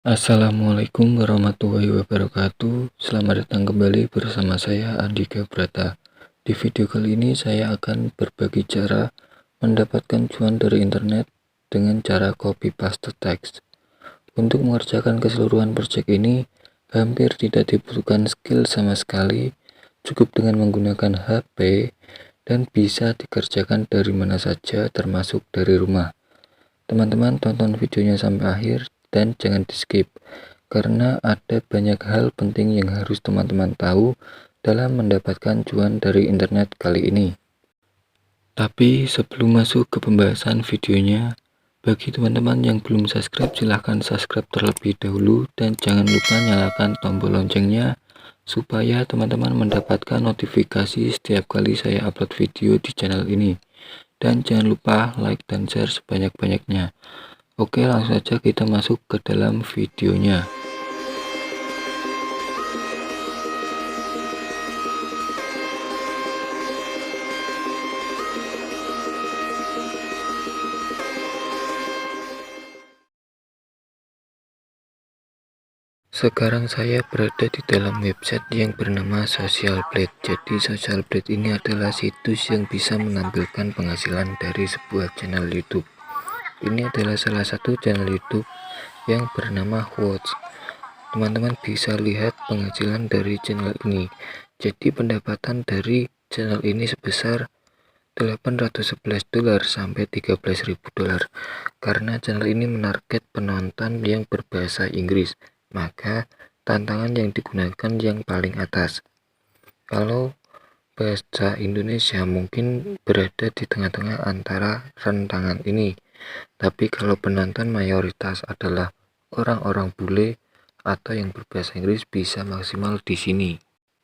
Assalamualaikum warahmatullahi wabarakatuh. Selamat datang kembali bersama saya Andika Brata. Di video kali ini saya akan berbagi cara mendapatkan cuan dari internet dengan cara copy paste teks. Untuk mengerjakan keseluruhan proyek ini hampir tidak dibutuhkan skill sama sekali, cukup dengan menggunakan HP dan bisa dikerjakan dari mana saja termasuk dari rumah. Teman-teman tonton videonya sampai akhir dan jangan di skip, karena ada banyak hal penting yang harus teman-teman tahu dalam mendapatkan cuan dari internet kali ini. Tapi sebelum masuk ke pembahasan videonya, bagi teman-teman yang belum subscribe silahkan subscribe terlebih dahulu dan jangan lupa nyalakan tombol loncengnya supaya teman-teman mendapatkan notifikasi setiap kali saya upload video di channel ini. Dan jangan lupa like dan share sebanyak-banyaknya. Oke, langsung saja kita masuk ke dalam videonya. Sekarang saya berada di dalam website yang bernama Socialblade. Jadi Socialblade ini adalah situs yang bisa menampilkan penghasilan dari sebuah channel YouTube. Ini adalah salah satu channel YouTube yang bernama Watch. Teman-teman bisa lihat penghasilan dari channel ini. Jadi pendapatan dari channel ini sebesar $811 sampai $13.000 karena channel ini menarget penonton yang berbahasa Inggris, maka tantangan yang digunakan yang paling atas. Kalau bahasa Indonesia mungkin berada di tengah-tengah antara rentangan ini, tapi kalau penonton mayoritas adalah orang-orang bule atau yang berbahasa Inggris bisa maksimal di sini.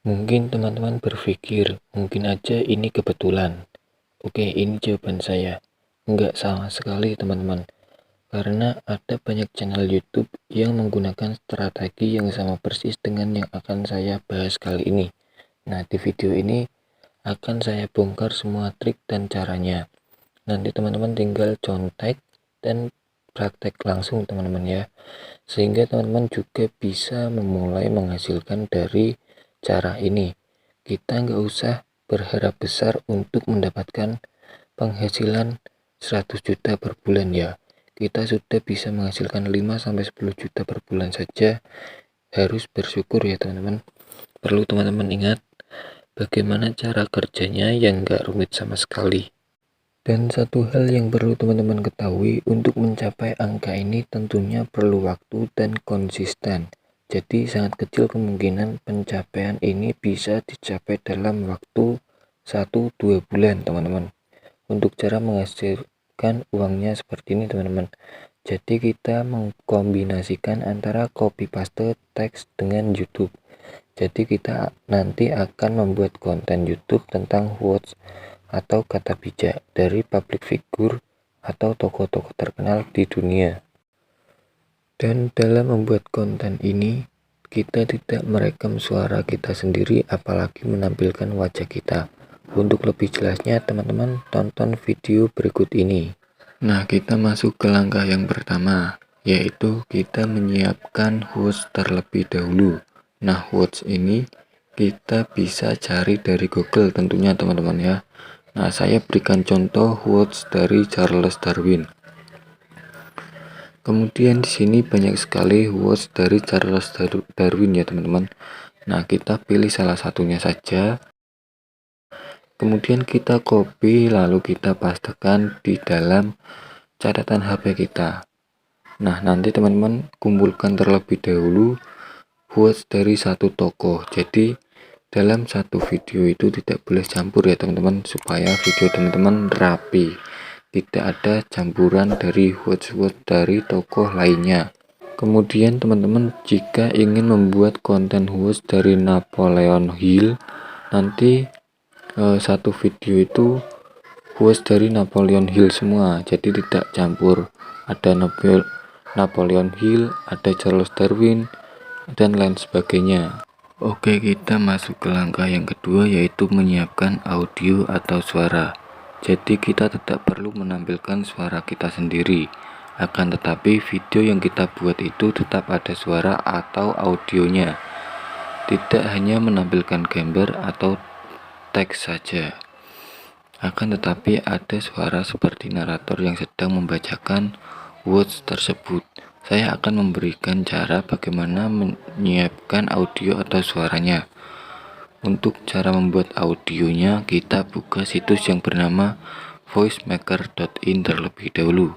Mungkin teman-teman berpikir mungkin aja ini kebetulan. Oke, ini jawaban saya. Enggak sama sekali teman-teman. Karena ada banyak channel YouTube yang menggunakan strategi yang sama persis dengan yang akan saya bahas kali ini. Nah, di video ini akan saya bongkar semua trik dan caranya. Nanti teman-teman tinggal contek dan praktek langsung teman-teman ya. Sehingga teman-teman juga bisa memulai menghasilkan dari cara ini. Kita nggak usah berharap besar untuk mendapatkan penghasilan 100 juta per bulan ya. Kita sudah bisa menghasilkan 5-10 juta per bulan saja. Harus bersyukur ya teman-teman. Perlu teman-teman ingat bagaimana cara kerjanya yang nggak rumit sama sekali. Dan satu hal yang perlu teman-teman ketahui, untuk mencapai angka ini tentunya perlu waktu dan konsisten. Jadi sangat kecil kemungkinan pencapaian ini bisa dicapai dalam waktu 1-2 bulan teman-teman. Untuk cara menghasilkan uangnya seperti ini teman-teman. Jadi kita mengkombinasikan antara copy paste teks dengan YouTube. Jadi kita nanti akan membuat konten YouTube tentang quotes atau kata bijak dari public figure atau tokoh-tokoh terkenal di dunia. Dan dalam membuat konten ini, kita tidak merekam suara kita sendiri apalagi menampilkan wajah kita. Untuk lebih jelasnya teman-teman tonton video berikut ini. Nah, kita masuk ke langkah yang pertama, yaitu kita menyiapkan host terlebih dahulu. Nah, host ini kita bisa cari dari Google tentunya teman-teman ya. Nah, saya berikan contoh host dari Charles Darwin. Kemudian di sini banyak sekali quotes dari Charles Darwin ya teman-teman. Nah, kita pilih salah satunya saja. Kemudian kita copy lalu kita pastekan di dalam catatan HP kita. Nah, nanti teman-teman kumpulkan terlebih dahulu quotes dari satu tokoh. Jadi dalam satu video itu tidak boleh campur ya teman-teman, supaya video teman-teman rapi. Tidak ada campuran dari quotes-quotes dari tokoh lainnya. Kemudian teman-teman jika ingin membuat konten host dari Napoleon Hill, nanti satu video itu host dari Napoleon Hill semua, jadi tidak campur. Ada Napoleon Hill, ada Charles Darwin, dan lain sebagainya. Oke, kita masuk ke langkah yang kedua, yaitu menyiapkan audio atau suara. Jadi kita tidak perlu menampilkan suara kita sendiri. Akan tetapi video yang kita buat itu tetap ada suara atau audionya, tidak hanya menampilkan gambar atau teks saja. Akan tetapi ada suara seperti narator yang sedang membacakan words tersebut. Saya akan memberikan cara bagaimana menyiapkan audio atau suaranya. Untuk cara membuat audionya, kita buka situs yang bernama voicemaker.in terlebih dahulu.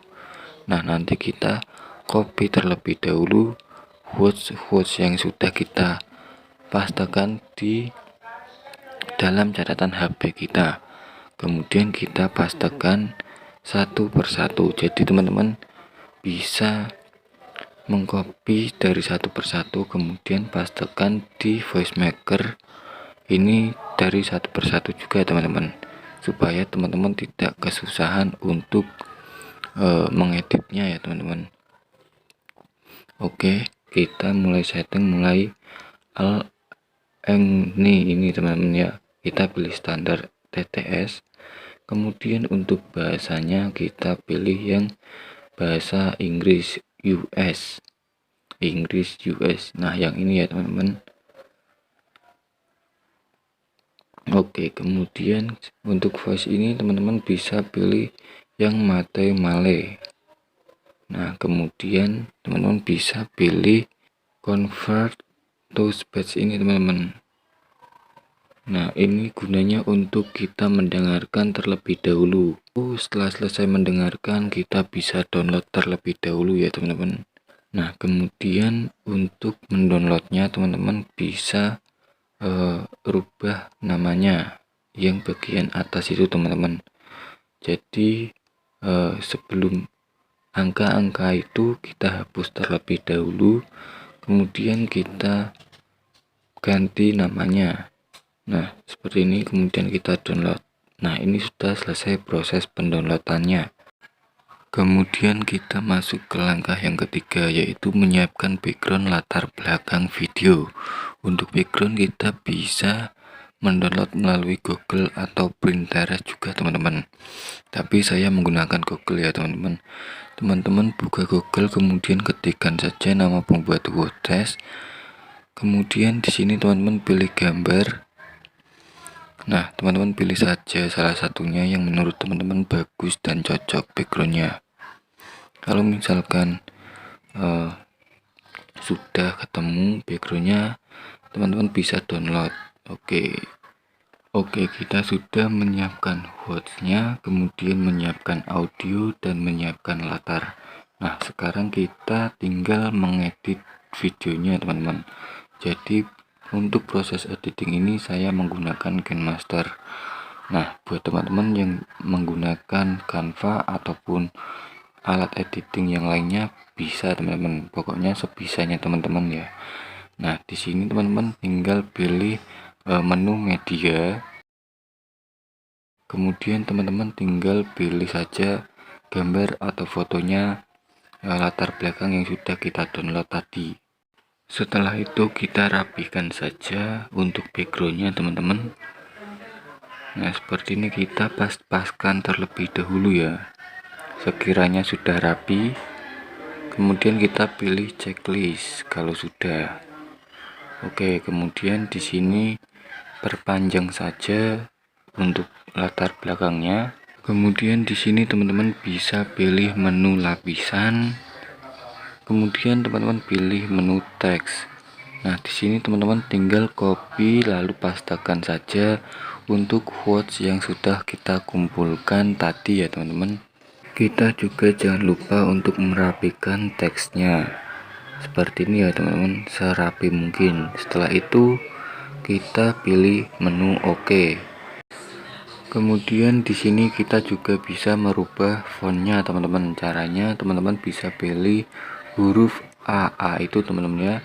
Nah, nanti kita copy terlebih dahulu words yang sudah kita pastekan di dalam catatan HP kita. Kemudian kita pastekan satu persatu. Jadi teman-teman bisa mengcopy dari satu persatu, kemudian pastekan di voicemaker ini dari satu persatu juga teman-teman, supaya teman-teman tidak kesusahan untuk mengeditnya ya teman-teman. Oke, kita mulai setting ini teman-teman ya. Kita pilih standar TTS. Kemudian untuk bahasanya kita pilih yang bahasa Inggris US. Nah, yang ini ya teman-teman. Oke, kemudian untuk voice ini teman-teman bisa pilih yang Mate Male. Nah, kemudian teman-teman bisa pilih convert to speech ini teman-teman. Nah, ini gunanya untuk kita mendengarkan terlebih dahulu. Setelah selesai mendengarkan, kita bisa download terlebih dahulu ya teman-teman. Nah, kemudian untuk mendownloadnya teman-teman bisa rubah namanya yang bagian atas itu teman-teman. Jadi sebelum angka-angka itu kita hapus terlebih dahulu, kemudian kita ganti namanya. Nah, seperti ini, kemudian kita download. Nah, ini sudah selesai proses pendownloadannya. Kemudian kita masuk ke langkah yang ketiga, yaitu menyiapkan background latar belakang video. Untuk background kita bisa mendownload melalui Google atau Pinterest juga teman-teman. Tapi saya menggunakan Google ya teman-teman. Teman-teman buka Google, kemudian ketikkan saja nama pembuat WordPress. Kemudian di sini teman-teman pilih gambar. Nah, teman-teman pilih saja salah satunya yang menurut teman-teman bagus dan cocok backgroundnya. Kalau misalkan sudah ketemu backgroundnya, teman-teman bisa download. Oke, kita sudah menyiapkan words-nya, kemudian menyiapkan audio dan menyiapkan latar. Nah, sekarang kita tinggal mengedit videonya teman-teman. Jadi untuk proses editing ini saya menggunakan KineMaster. Nah, buat teman-teman yang menggunakan Canva ataupun alat editing yang lainnya bisa teman-teman. Pokoknya sebisanya teman-teman ya. Nah, di sini teman-teman tinggal pilih menu media. Kemudian teman-teman tinggal pilih saja gambar atau fotonya latar belakang yang sudah kita download tadi. Setelah itu kita rapikan saja untuk backgroundnya teman-teman. Nah, seperti ini kita pas-paskan terlebih dahulu ya. Sekiranya sudah rapi, kemudian kita pilih checklist kalau sudah. Oke, kemudian di sini perpanjang saja untuk latar belakangnya. Kemudian di sini teman-teman bisa pilih menu lapisan. Kemudian teman-teman pilih menu teks. Nah, di sini teman-teman tinggal copy lalu pastekan saja untuk words yang sudah kita kumpulkan tadi ya teman-teman. Kita juga jangan lupa untuk merapikan teksnya. Seperti ini ya teman-teman, serapi mungkin. Setelah itu kita pilih menu OK. Kemudian di sini kita juga bisa merubah fontnya teman-teman. Caranya teman-teman bisa pilih huruf AA itu teman-teman ya.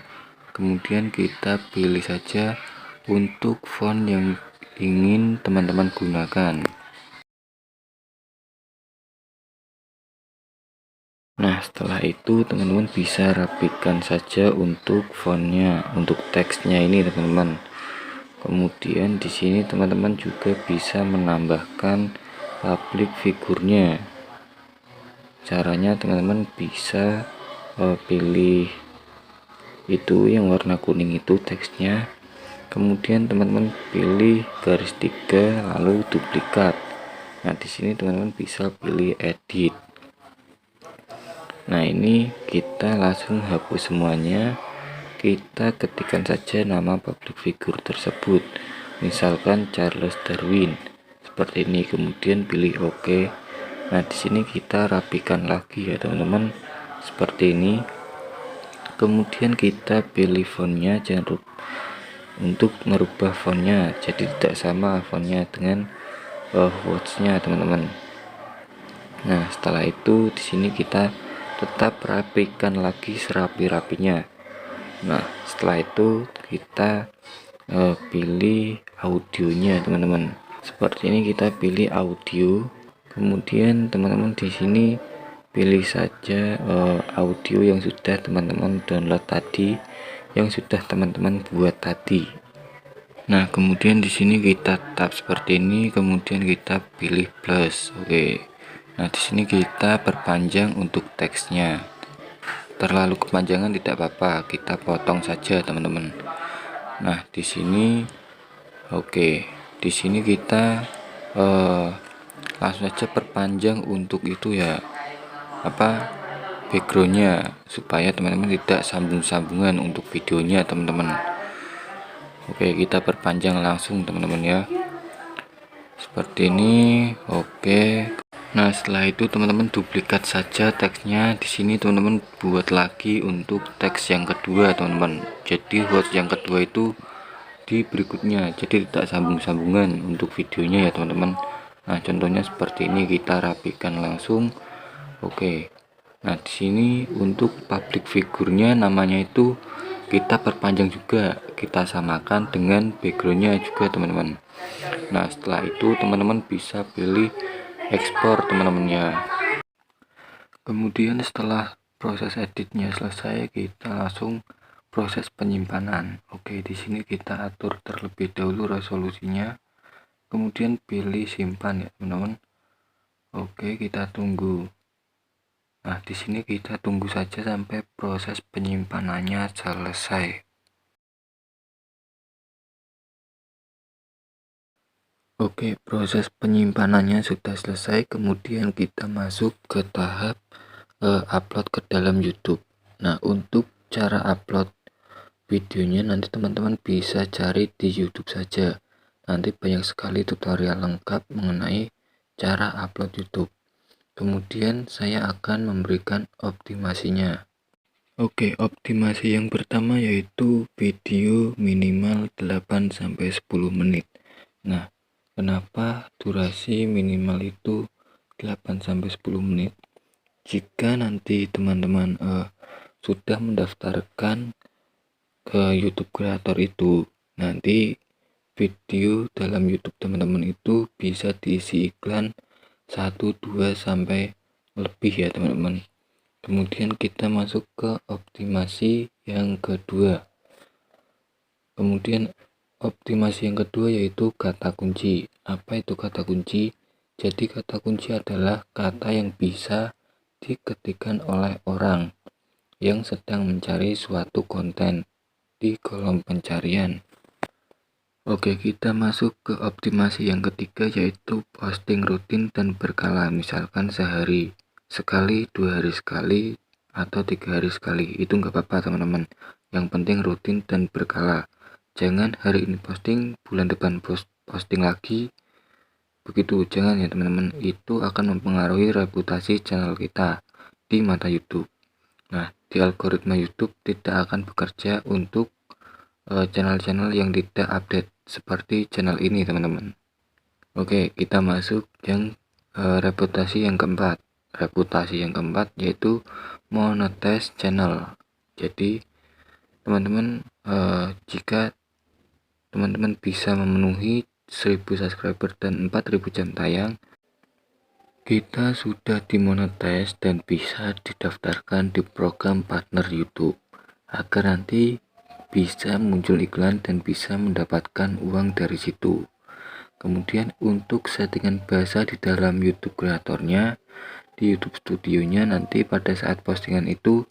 Kemudian kita pilih saja untuk font yang ingin teman-teman gunakan. Nah, setelah itu teman-teman bisa rapikan saja untuk fontnya, untuk teksnya ini teman-teman. Kemudian di sini teman-teman juga bisa menambahkan public figurnya. Caranya teman-teman bisa pilih itu yang warna kuning itu teksnya, kemudian teman-teman pilih garis 3 lalu duplikat. Nah di sini teman-teman bisa pilih edit. Nah ini kita langsung hapus semuanya, kita ketikkan saja nama public figure tersebut, misalkan Charles Darwin seperti ini, kemudian pilih OK. Nah di sini kita rapikan lagi ya teman-teman seperti ini, kemudian kita pilih fontnya, jangan lupa untuk merubah fontnya jadi tidak sama fontnya dengan words-nya teman-teman. Nah setelah itu di sini kita tetap rapikan lagi serapi-rapinya. Nah setelah itu kita pilih audionya teman-teman, seperti ini kita pilih audio, kemudian teman-teman di sini pilih saja audio yang sudah teman-teman download tadi, yang sudah teman-teman buat tadi. Nah kemudian di sini kita tap seperti ini, kemudian kita pilih plus. Oke. Nah di sini kita perpanjang untuk teksnya. Terlalu kepanjangan tidak apa-apa, kita potong saja teman-teman. Nah di sini oke, di sini kita langsung saja perpanjang untuk itu ya, backgroundnya, supaya teman-teman tidak sambung-sambungan untuk videonya teman-teman. Oke, kita perpanjang langsung teman-teman ya, seperti ini. Oke. Nah setelah itu teman-teman duplikat saja teksnya. Di sini teman-teman buat lagi untuk teks yang kedua teman-teman, jadi words yang kedua itu di berikutnya, jadi tidak sambung-sambungan untuk videonya ya teman-teman. Nah contohnya seperti ini, kita rapikan langsung. Oke. Nah di sini untuk public figurnya namanya itu kita perpanjang juga, kita samakan dengan backgroundnya juga teman-teman. Nah setelah itu teman-teman bisa pilih ekspor teman-teman ya. Kemudian setelah proses editnya selesai, kita langsung proses penyimpanan. Oke, di sini kita atur terlebih dahulu resolusinya, kemudian pilih simpan ya teman-teman. Oke, kita tunggu. Nah di sini kita tunggu saja sampai proses penyimpanannya selesai. Oke, proses penyimpanannya sudah selesai, kemudian kita masuk ke tahap upload ke dalam YouTube. Nah untuk cara upload videonya nanti teman-teman bisa cari di YouTube saja, nanti banyak sekali tutorial lengkap mengenai cara upload YouTube. Kemudian saya akan memberikan optimasinya. Oke, optimasi yang pertama yaitu video minimal 8-10 menit. Nah kenapa durasi minimal itu 8-10 menit? Jika nanti teman-teman sudah mendaftarkan ke YouTube Creator itu, nanti video dalam YouTube teman-teman itu bisa diisi iklan 1, 2 sampai lebih ya teman-teman. Kemudian kita masuk ke optimasi yang kedua. Kemudian optimasi yang kedua yaitu kata kunci. Apa itu kata kunci? Jadi kata kunci adalah kata yang bisa diketikkan oleh orang yang sedang mencari suatu konten di kolom pencarian. Oke, kita masuk ke optimasi yang ketiga yaitu posting rutin dan berkala, misalkan sehari sekali, 2 hari sekali, atau 3 hari sekali. Itu nggak apa-apa teman-teman, yang penting rutin dan berkala. Jangan hari ini posting, bulan depan posting lagi, begitu jangan ya teman-teman, itu akan mempengaruhi reputasi channel kita di mata YouTube. Nah di algoritma YouTube tidak akan bekerja untuk channel-channel yang tidak update seperti channel ini teman-teman. Oke, kita masuk yang reputasi yang keempat. Reputasi yang keempat yaitu monetize channel. Jadi teman-teman jika teman-teman bisa memenuhi 1000 subscriber dan 4000 jam tayang, kita sudah dimonetize dan bisa didaftarkan di program partner YouTube agar nanti bisa muncul iklan dan bisa mendapatkan uang dari situ. Kemudian untuk settingan bahasa di dalam YouTube kreatornya, di YouTube Studionya, nanti pada saat postingan itu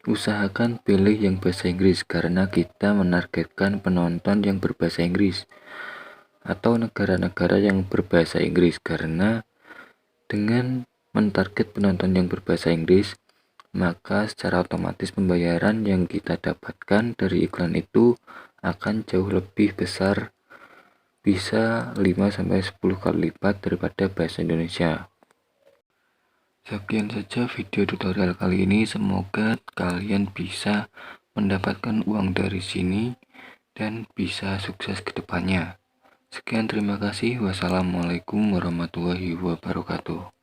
usahakan pilih yang bahasa Inggris karena kita menargetkan penonton yang berbahasa Inggris atau negara-negara yang berbahasa Inggris, karena dengan mentarget penonton yang berbahasa Inggris, maka secara otomatis pembayaran yang kita dapatkan dari iklan itu akan jauh lebih besar, bisa 5-10 kali lipat daripada bahasa Indonesia. Sekian saja video tutorial kali ini, semoga kalian bisa mendapatkan uang dari sini dan bisa sukses ke depannya. Sekian, terima kasih. Wassalamualaikum warahmatullahi wabarakatuh.